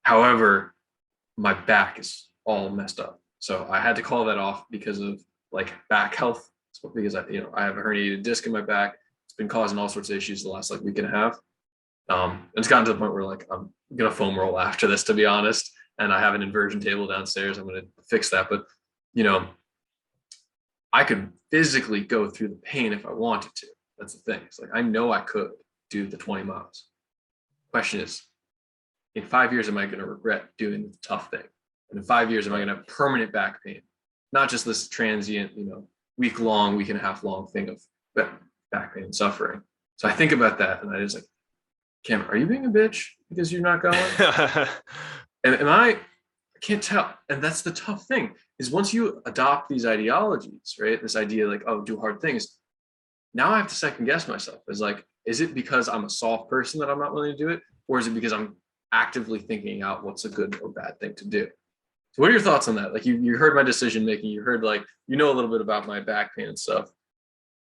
However, my back is all messed up, so I had to call that off because of like back health. Because I have a herniated disc in my back. It's been causing all sorts of issues the last like week and a half. And it's gotten to the point where like I'm gonna foam roll after this, to be honest. And I have an inversion table downstairs. I'm gonna fix that, but I could physically go through the pain if I wanted to. That's the thing. It's like I know I could do the 20 miles. Question is, in 5 years, am I going to regret doing the tough thing? And in 5 years, am I going to have permanent back pain? Not just this transient, week and a half long thing of back pain and suffering. So I think about that, and I just like, Cam, are you being a bitch because you're not going? and I can't tell. And that's the tough thing is once you adopt these ideologies, right? This idea like, oh, do hard things. Now I have to second guess myself. It's like, is it because I'm a soft person that I'm not willing to do it? Or is it because I'm actively thinking out what's a good or bad thing to do? So what are your thoughts on that? Like you heard my decision making, you heard like, a little bit about my back pain and stuff.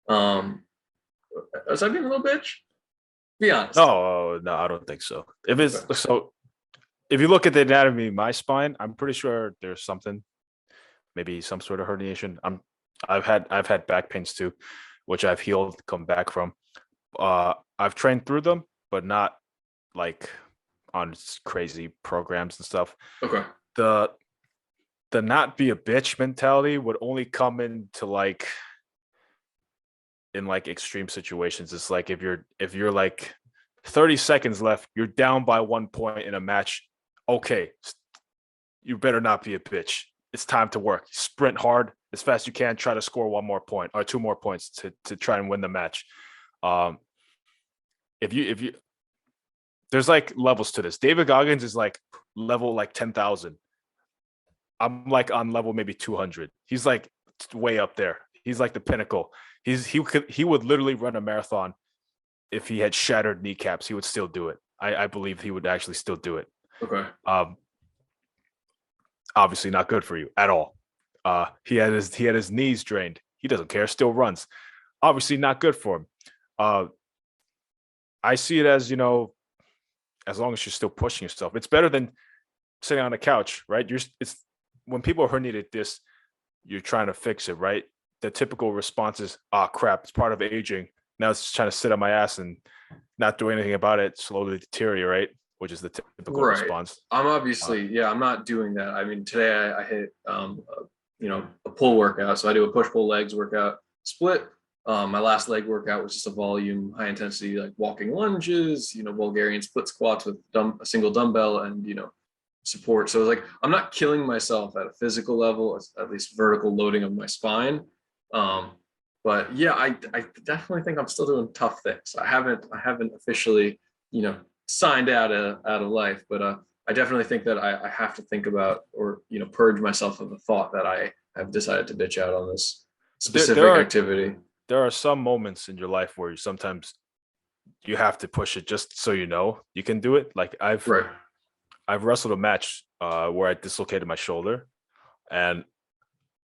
Was I being a little bitch? Be honest. No, I don't think so. If you look at the anatomy of my spine, I'm pretty sure there's something, maybe some sort of herniation. I've had back pains too, which I've healed, come back from. I've trained through them, but not like on crazy programs and stuff. Okay. The not be a bitch mentality would only come into like in like extreme situations. It's like if you're like 30 seconds left, you're down by 1 point in a match. Okay, you better not be a bitch. It's time to work. Sprint hard as fast as you can. Try to score 1 more point or 2 more points to try and win the match. Um, if you there's like levels to this. David Goggins is like level like 10,000. I'm like on level maybe 200. He's like way up there. He's like the pinnacle. He would literally run a marathon if he had shattered kneecaps. He would still do it. I believe he would actually still do it. Okay. Obviously not good for you at all. He had his knees drained. He doesn't care. Still runs. Obviously not good for him. I see it as, as long as you're still pushing yourself, it's better than sitting on a couch, right? It's when people are herniated this, you're trying to fix it, right? The typical response is, "Ah, crap, it's part of aging. Now it's just trying to sit on my ass and not do anything about it, slowly deteriorate," which is the typical response. I'm obviously, I'm not doing that. I mean, today I hit, a pull workout. So I do a push pull legs workout split. My last leg workout was just a volume, high intensity, like walking lunges, Bulgarian split squats with a single dumbbell and, support. So like, I'm not killing myself at a physical level, at least vertical loading of my spine. But yeah, I definitely think I'm still doing tough things. I haven't officially, signed out of life, but I definitely think that I have to think about or purge myself of the thought that I have decided to bitch out on this specific activity. There are some moments in your life where sometimes you have to push it just so you can do it. Like I've wrestled a match where I dislocated my shoulder, and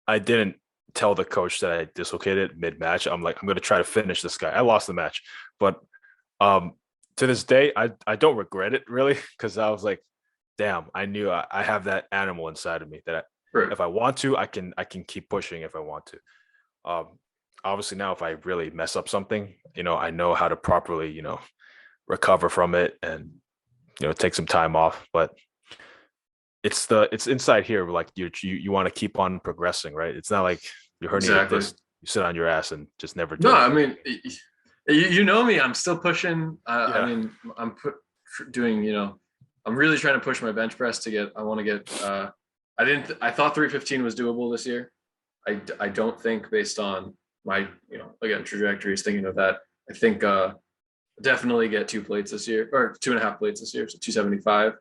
I didn't tell the coach that I dislocated mid-match. I'm like, I'm going to try to finish this guy. I lost the match, but to this day, I don't regret it really, because I was like, damn, I knew I have that animal inside of me that if I want to, I can keep pushing if I want to. Obviously now if I really mess up something, I know how to properly, recover from it and, take some time off. But it's inside here, like you want to keep on progressing, right? It's not like you're herniated disc, you sit on your ass and just never do it. I mean, you know me, I'm still pushing. I mean, I'm doing, I'm really trying to push my bench press I thought 315 was doable this year. I don't think, based on my, again, trajectories, thinking of that, I think definitely get 2 plates this year, or 2.5 plates this year, so 275.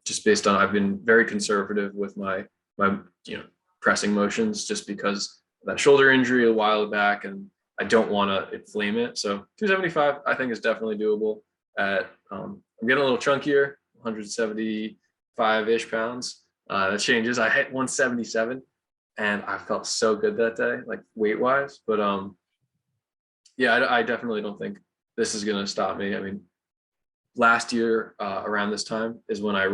Just based on, I've been very conservative with my pressing motions, just because of that shoulder injury a while back, and I don't want to inflame it. So 275, I think, is definitely doable. I'm getting a little chunkier, 175-ish pounds. That changes. I hit 177. And I felt so good that day, like weight wise. But I definitely don't think this is going to stop me. I mean, last year around this time is when I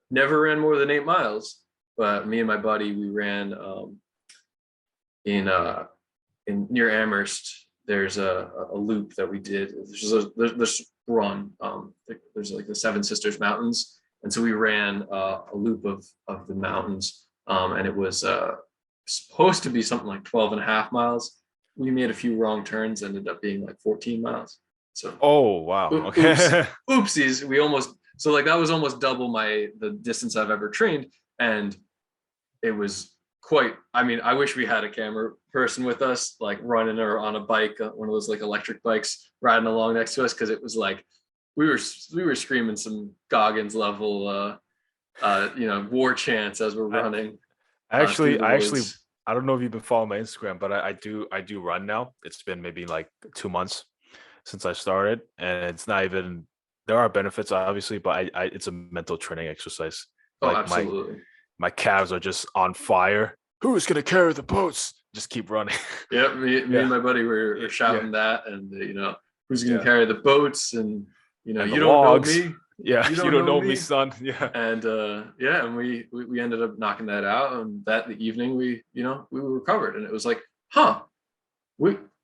never ran more than 8 miles. But me and my buddy, we ran in near Amherst. There's a loop that we did. There's run. There's like the Seven Sisters Mountains, and so we ran a loop of the mountains. And it was supposed to be something like 12.5 miles. We made a few wrong turns, ended up being like 14 miles. So, oh, wow. Okay. Oopsies. That was almost double the distance I've ever trained. And it was I wish we had a camera person with us, like running or on a bike, one of those like electric bikes riding along next to us. Cause it was like, we were screaming some Goggins level, war chants as we're running. I don't know if you've been following my Instagram, but I do run now. It's been maybe like 2 months since I started, and it's not even, there are benefits obviously, but it's a mental training exercise. Like absolutely. My calves are just on fire. Who's gonna carry the boats? Just keep running. Yeah, me and my buddy were shouting that, and who's gonna carry the boats, and you don't logs. know me. Yeah, you don't know me, son. Yeah. And and we ended up knocking that out, and the evening we were recovered, and it was like, that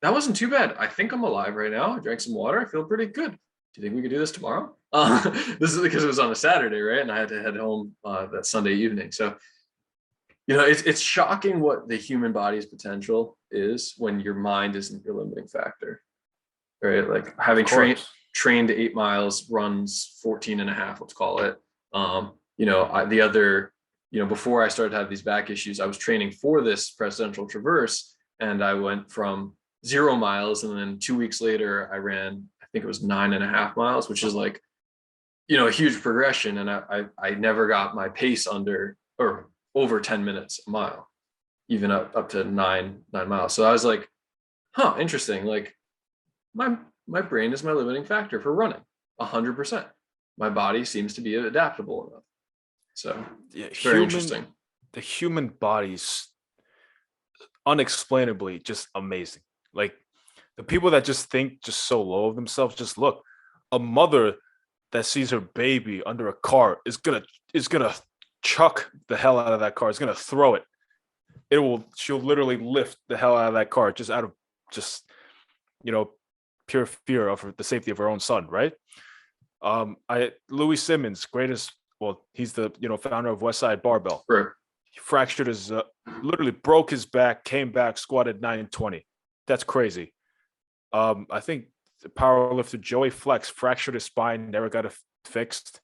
wasn't too bad. I think I'm alive right now. I drank some water. I feel pretty good. Do you think we could do this tomorrow? This is because it was on a Saturday, right? And I had to head home that Sunday evening. So, it's shocking what the human body's potential is when your mind isn't your limiting factor, right? Like having trained 8 miles, runs 14.5, let's call it. the other, before I started to have these back issues, I was training for this presidential traverse, and I went from 0 miles, and then 2 weeks later I ran, I think it was 9.5 miles, which is like, a huge progression. And I never got my pace under or over 10 minutes a mile, even up to 9 miles. So I was like, huh, interesting. Like my brain is my limiting factor for running 100%. My body seems to be adaptable enough. So Yeah, it's very interesting. the human body's unexplainably just amazing. Like the people that just think just so low of themselves, just look, a mother that sees her baby under a car is gonna chuck the hell out of that car. It's gonna throw it. She'll literally lift the hell out of that car just out of just you know pure fear of the safety of her own son, right? Louis Simmons, greatest, well, he's the founder of West Side Barbell. Right. He fractured his literally broke his back, came back, squatted 920. That's crazy. I think the powerlifter Joey Flex fractured his spine, never got it fixed,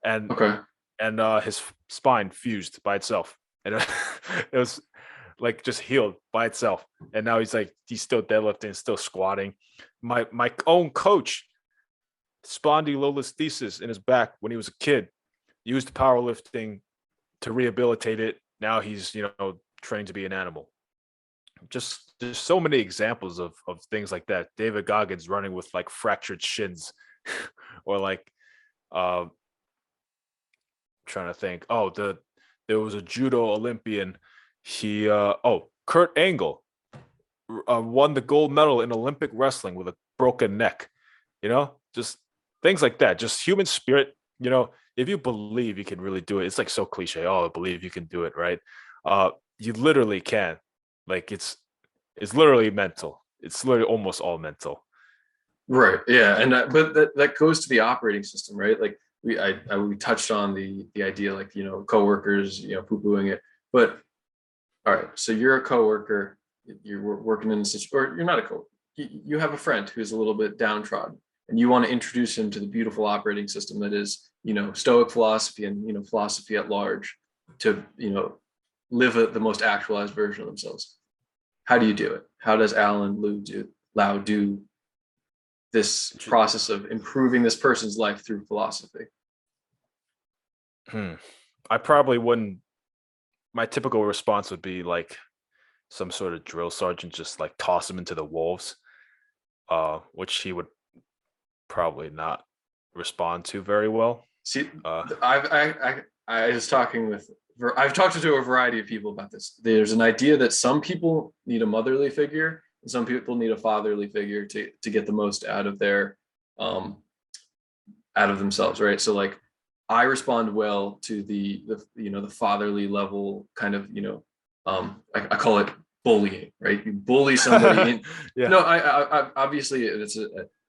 and Okay. his spine fused by itself, and it was like just healed by itself. And now he's still deadlifting, still squatting. My own coach, spondylolisthesis in his back when he was a kid, used powerlifting to rehabilitate it. Now he's trained to be an animal. Just there's so many examples of things like that. David Goggins running with like fractured shins, or like trying to think. There was a judo Olympian. Kurt Angle won the gold medal in Olympic wrestling with a broken neck. Just things like that. Just human spirit. If you believe you can really do it, it's like so cliche. Oh, I believe you can do it, right? You literally can. Like it's literally mental. It's literally almost all mental. Right. Yeah. And but that goes to the operating system, right? Like we touched on the idea, like, coworkers, poo-pooing it. But all right, so you're a coworker, you're working in a situation, or you're not a coworker. You have a friend who's a little bit downtrodden, and you want to introduce him to the beautiful operating system that is, Stoic philosophy and, philosophy at large, to, live the most actualized version of themselves. How do you do it? How does Allen Lau do this process of improving this person's life through philosophy? I probably wouldn't. My typical response would be like some sort of drill sergeant, just like toss him into the wolves, which he would probably not respond to very well. See, I was talking with, I've talked to a variety of people about this. There's an idea that some people need a motherly figure, and some people need a fatherly figure to get the most out of out of themselves, right? So like, I respond well to the fatherly level kind of, I call it bullying, right? You bully somebody in. Yeah. No, I obviously it's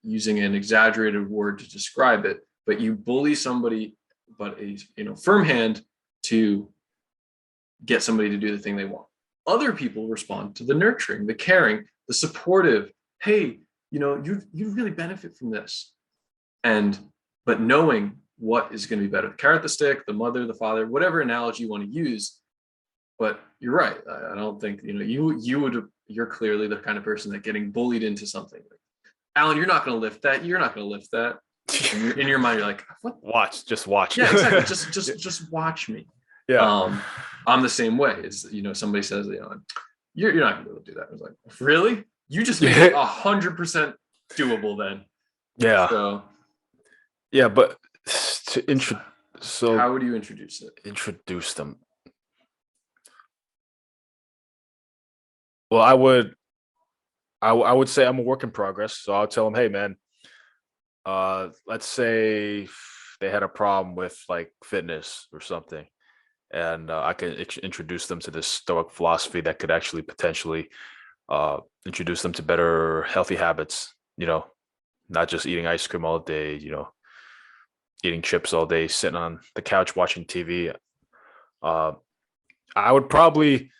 using an exaggerated word to describe it, but you bully somebody, but a firm hand to get somebody to do the thing they want. Other people respond to the nurturing, the caring, the supportive. Hey, you really benefit from this, but knowing what is going to be better, the carrot, the stick, the mother, the father, whatever analogy you want to use. But you're right. I don't think you're clearly the kind of person that getting bullied into something. Like, Alan, you're not going to lift that. You're not going to lift that. In your mind, you're like, what? Just watch. Yeah, exactly. just watch me. Yeah. I'm the same way. Is somebody says, you're not going to be able to do that. I was like, really? You just made it 100% doable then. Yeah. So. Yeah, but how would you introduce it? Introduce them. Well, I would say I'm a work in progress. So I'll tell them, hey man, let's say they had a problem with like fitness or something, and I can introduce them to this Stoic philosophy that could actually potentially introduce them to better healthy habits. Not just eating ice cream all day. Eating chips all day, sitting on the couch watching TV. I would probably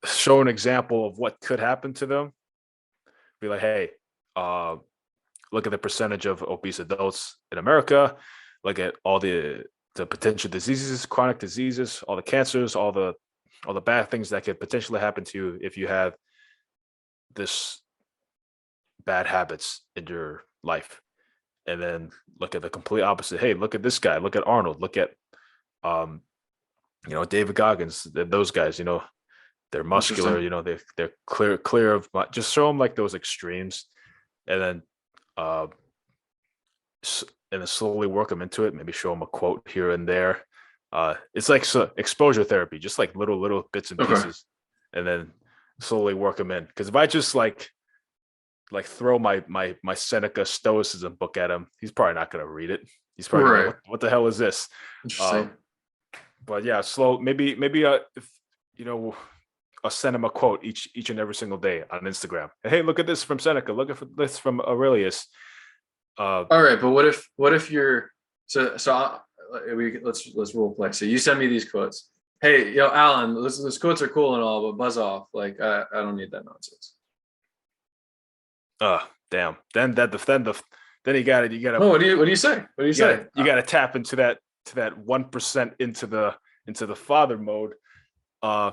show an example of what could happen to them. Be like, hey, look at the percentage of obese adults in America. look at all the potential diseases, chronic diseases, all the cancers, all the bad things that could potentially happen to you if you have this bad habits in your life. And then look at the complete opposite. Hey, look at this guy. Look at Arnold. Look at um, David Goggins. Those guys. They're muscular. Interesting. They're clear of. Just show them like those extremes, and then uh, and then slowly work them into it. Maybe show them a quote here and there. It's like exposure therapy, just like little bits and Okay. pieces, and then slowly work them in. Because if I just like throw my Seneca Stoicism book at him, he's probably not going to read it. He's probably gonna be Right. like, what the hell is this? Uh, Interesting. but yeah, slow. Maybe if you know, I'll send him a quote each and every single day on Instagram. Hey, look at this from Seneca. Look at this from Aurelius. All right, but what if you're let's role play. So you send me these quotes. Hey, yo, Alan, those quotes are cool and all, but buzz off. Like I don't need that nonsense. Damn. Then you got to No, what do you say? What do you say? you got to tap into that 1% into the father mode.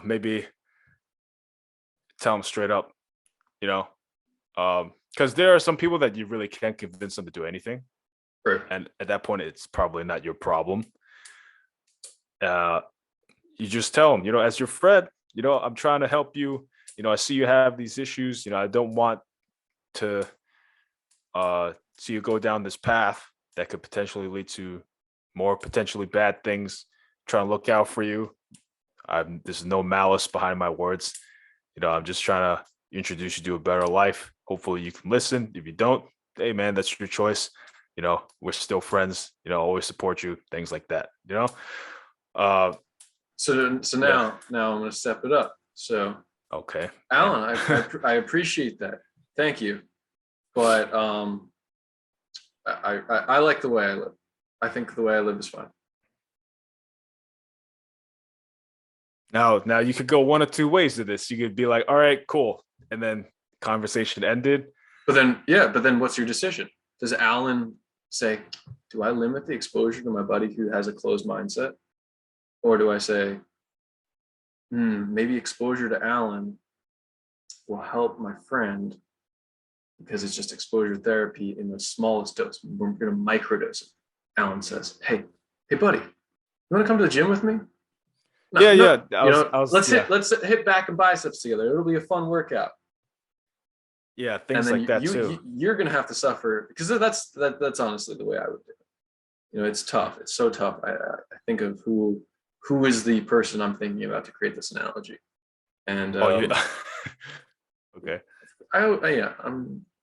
Maybe tell them straight up, you know, because there are some people that you really can't convince them to do anything, Right. and at that point, it's probably not your problem. Uh, you just tell them, as your friend, I'm trying to help you. I see you have these issues. I don't want to see you go down this path that could potentially lead to more potentially bad things. Trying to look out for you. There's no malice behind my words. I'm just trying to introduce you to a better life. Hopefully you can listen. If you don't, hey man, that's your choice. We're still friends. Always support you. Things like that. Uh, So yeah. now I'm gonna step it up. So Okay. Alan, I appreciate that. Thank you. But I like the way I live. I think the way I live is fine. Now you could go one of two ways to this. You could be like, all right, cool. And then conversation ended. But then what's your decision? Does Alan say, do I limit the exposure to my buddy who has a closed mindset? Or do I say, maybe exposure to Alan will help my friend because it's just exposure therapy in the smallest dose. We're going to microdose it. Alan says, hey, buddy, you want to come to the gym with me? No, Yeah, no, yeah. let's hit back and biceps together. It'll be a fun workout. Yeah, And things then like that too. you're going to have to suffer because that's honestly the way I would do it. It's tough. It's so tough. I think of who is the person I'm thinking about to create this analogy. And Okay.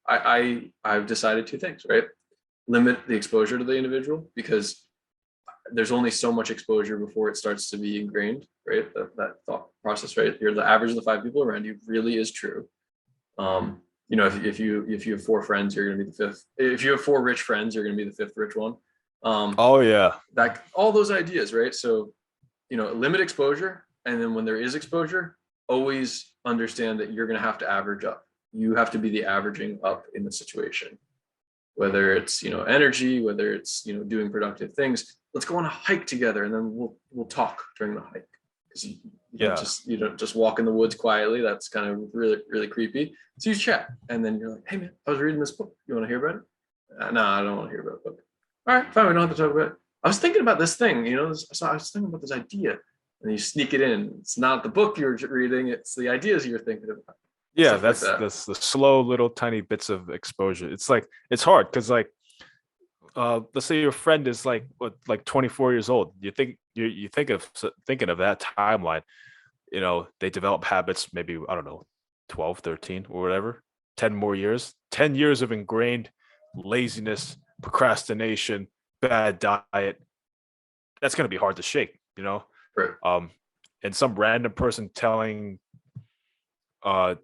I've decided two things, right? Limit the exposure to the individual because there's only so much exposure before it starts to be ingrained, right? That thought process, right? You're the average of the 5 people around you really is true. If you have 4 friends, you're going to be the 5th. If you have 4 rich friends, you're going to be the 5th rich one. Oh yeah. That all those ideas, right? So, limit exposure, and then when there is exposure, always understand that you're going to have to average up. You have to be the averaging up in the situation, whether it's energy, whether it's doing productive things. Let's go on a hike together, and then we'll talk during the hike because you don't just walk in the woods quietly. That's kind of really really creepy. So you chat, and then you're like, hey man, I was reading this book. You want to hear about it? No, I don't want to hear about the book. All right, fine. We don't have to talk about it. I was thinking about this thing. So I was thinking about this idea, and you sneak it in. It's not the book you're reading; it's the ideas you're thinking about. Yeah, Stuff like that's the slow little tiny bits of exposure. It's like it's hard because like let's say your friend is like 24 years old. You thinking of that timeline. They develop habits maybe, I don't know, 12, 13 or whatever. 10 more years. 10 years of ingrained laziness, procrastination, bad diet. That's going to be hard to shake, Right. And some random person telling them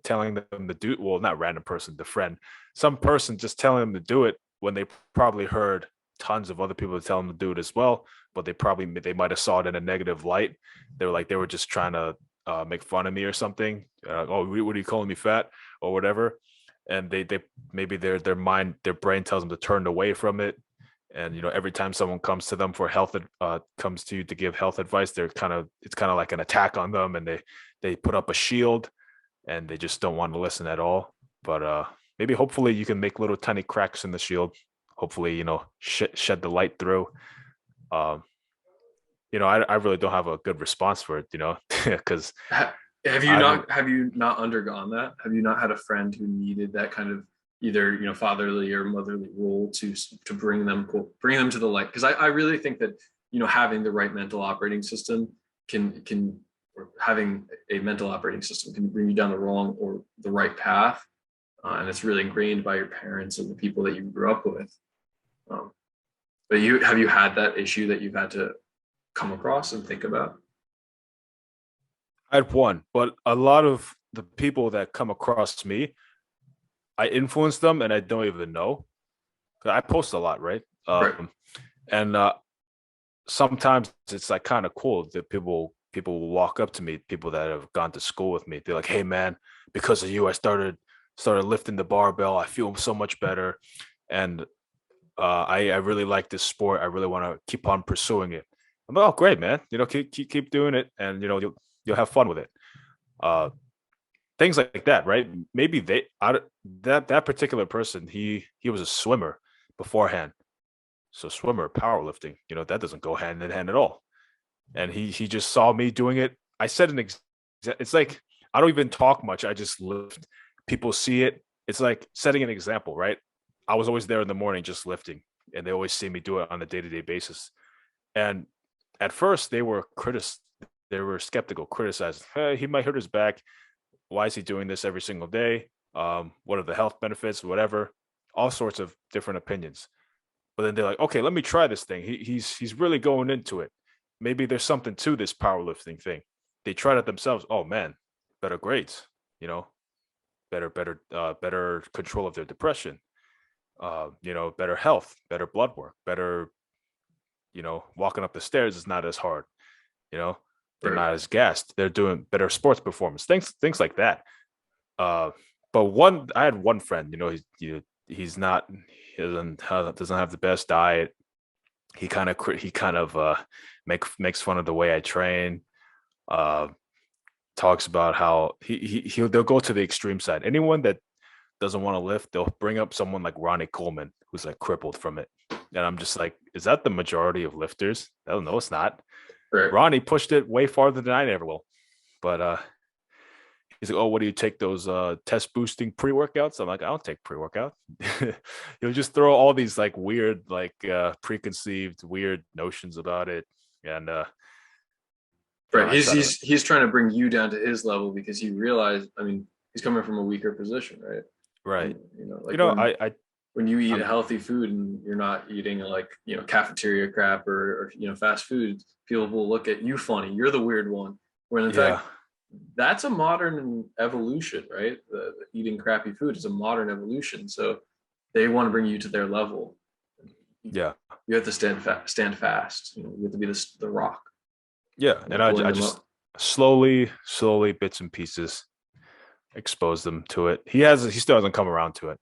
to do, well, not random person, the friend, some person just telling them to do it when they probably heard tons of other people tell them to do it as well, but they might have saw it in a negative light. They were just trying to make fun of me or something. Oh, what are you calling me, fat or whatever? And they maybe their brain tells them to turn away from it, And every time someone comes to them for comes to you to give health advice, it's kind of like an attack on them, and they put up a shield, and they just don't want to listen at all. But maybe hopefully you can make little tiny cracks in the shield. Hopefully, shed the light through. Um, I really don't have a good response for it, because have you not undergone that? Have you not had a friend who needed that kind of either fatherly or motherly role to bring them to the light? Because I really think that having the right mental operating system can or having a mental operating system can bring you down the wrong or the right path, and it's really ingrained by your parents and the people that you grew up with. But have you had that issue that you've had to come across and think about? I had one, but a lot of the people that come across me, I influence them and I don't even know. I post a lot, right? Right. And sometimes it's like kind of cool that people will walk up to me, people that have gone to school with me. They're like, "Hey, man, because of you, I started lifting the barbell. I feel so much better, and I really like this sport. I really want to keep on pursuing it." I'm like, "Oh, great, man. Keep doing it, and you'll have fun with it." Things like that, right? Maybe that particular person, he was a swimmer beforehand. So swimmer, powerlifting, that doesn't go hand in hand at all. And he just saw me doing it. I said it's like I don't even talk much. I just lift. People see it. It's like setting an example, right? I was always there in the morning just lifting, and they always see me do it on a day-to-day basis. And at first they were skeptical, criticized. Hey, he might hurt his back. Why is he doing this every single day? What are the health benefits? Whatever, all sorts of different opinions. But then they're like, okay, let me try this thing. He's really going into it. Maybe there's something to this powerlifting thing. They tried it themselves. Oh man, better grades, better control of their depression, better health, better blood work, better, walking up the stairs is not as hard, they're Right. not as gassed. They're doing better sports performance, things like that. But I had one friend, he's not, he doesn't have the best diet. He kind of makes fun of the way I train. Uh, Talks about how they'll go to the extreme side. Anyone that doesn't want to lift, they'll bring up someone like Ronnie Coleman, who's like crippled from it. And I'm just like, is that the majority of lifters? I don't know, it's not. Right. Ronnie pushed it way farther than I ever will. But he's like, oh, what do you take those test boosting pre-workouts? I'm like, I don't take pre-workout. He'll just throw all these like weird, like preconceived weird notions about it. And Right. He's trying to bring you down to his level because he realized, I mean, he's coming from a weaker position, right? right. And, like when you eat I'm, a healthy food and you're not eating like, cafeteria crap or fast food, people will look at you funny. You're the weird one. When in yeah. fact, that's a modern evolution, right? The eating crappy food is a modern evolution. So they want to bring you to their level. Yeah. You have to stand fast. You have to be the rock. Yeah. And I just slowly, bits and pieces expose them to it. He still hasn't come around to it.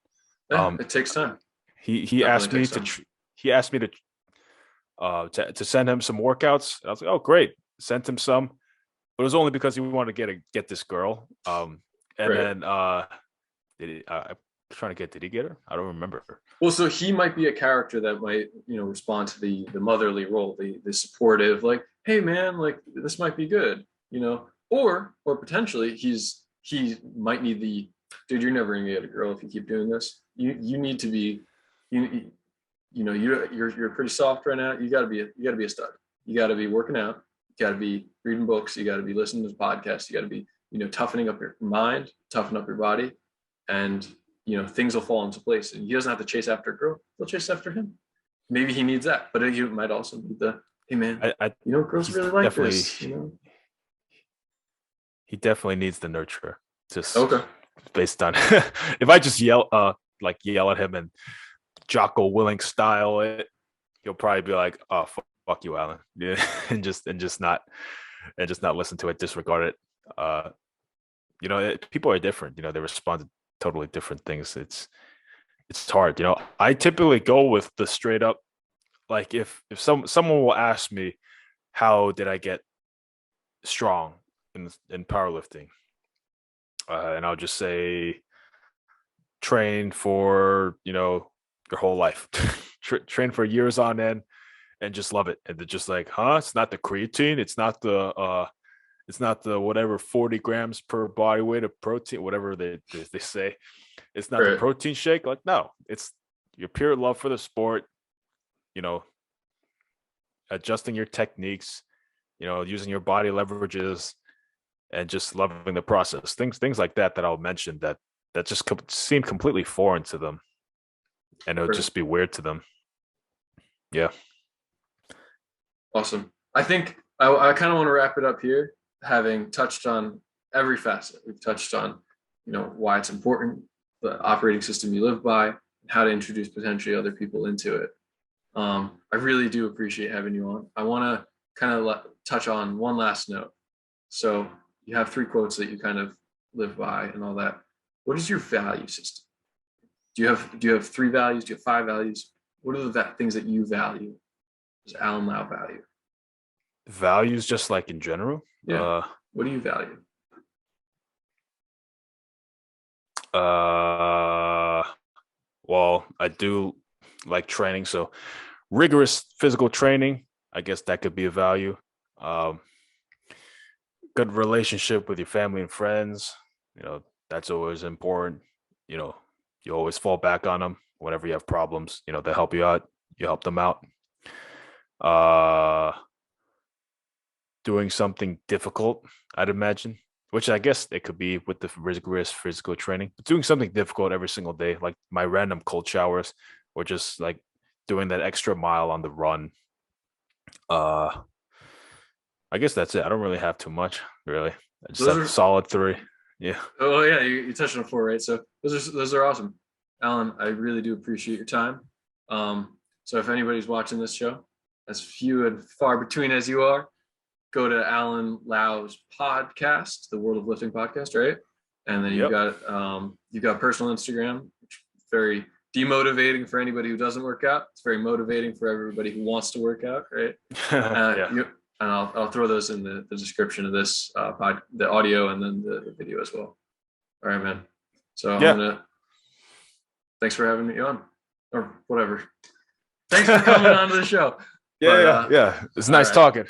Yeah, it takes time. He asked me to send him some workouts. I was like, oh great, sent him some, but it was only because he wanted to get this girl. And right. Then I'm trying to get, did he get her? I don't remember. Well, so he might be a character that might respond to the motherly role, the supportive, like, hey man, like this might be good, or potentially he might need the dude, you're never gonna get a girl if you keep doing this. You need to be you're pretty soft right now. You gotta be a stud. You gotta be working out, you gotta be reading books, you gotta be listening to podcasts, you gotta be, toughening up your mind, toughen up your body, and things will fall into place. And he doesn't have to chase after a girl, they'll chase after him. Maybe he needs that, but he might also need the, hey man, girls really like this. He definitely needs the nurturer. Just okay. Based on if I just yell at him and Jocko Willink style it, he'll probably be like, oh fuck you, Allen. Yeah, and just not listen to it, disregard it. People are different, they respond to totally different things. It's hard. I typically go with the straight up, like if someone will ask me, how did I get strong in powerlifting? And I'll just say, train for, your whole life. Train for years on end and just love it. And they're just like, huh? It's not the creatine. It's not the whatever 40 grams per body weight of protein, whatever they say. It's not the Right. protein shake. Like, no, it's your pure love for the sport, you know, adjusting your techniques, using your body leverages and just loving the process. Things like that I'll mention that just seem completely foreign to them, and it would Right. just be weird to them. Yeah. Awesome. I think I kind of want to wrap it up here, having touched on every facet. We've touched on, why it's important, the operating system you live by, and how to introduce potentially other people into it. I really do appreciate having you on. I want to kind of touch on one last note. So you have 3 quotes that you kind of live by and all that. What is your value system? Do you have 3 values? Do you have 5 values? What are the things that you value? Does Allen Lau value? Values, just like in general. Yeah. What do you value? Well, I do like training, so rigorous physical training, I guess that could be a value. Good relationship with your family and friends, that's always important. You always fall back on them whenever you have problems. They help you out, you help them out. Doing something difficult, I'd imagine, which I guess it could be with the rigorous physical training, but doing something difficult every single day, like my random cold showers, or just like doing that extra mile on the run. I guess that's it. I don't really have too much, really. I just have solid 3. Yeah. Oh yeah, you touched on 4, right? So those are awesome, Allen. I really do appreciate your time. So if anybody's watching this show, as few and far between as you are, go to Allen Lau's podcast, the World of Lifting podcast, right? And then you've got personal Instagram, which is very demotivating for anybody who doesn't work out. It's very motivating for everybody who wants to work out, right? And I'll throw those in the description of this the audio and then the video as well. All right, man. So thanks for having me on, or whatever. Thanks for coming on to the show. Yeah. It's nice talking.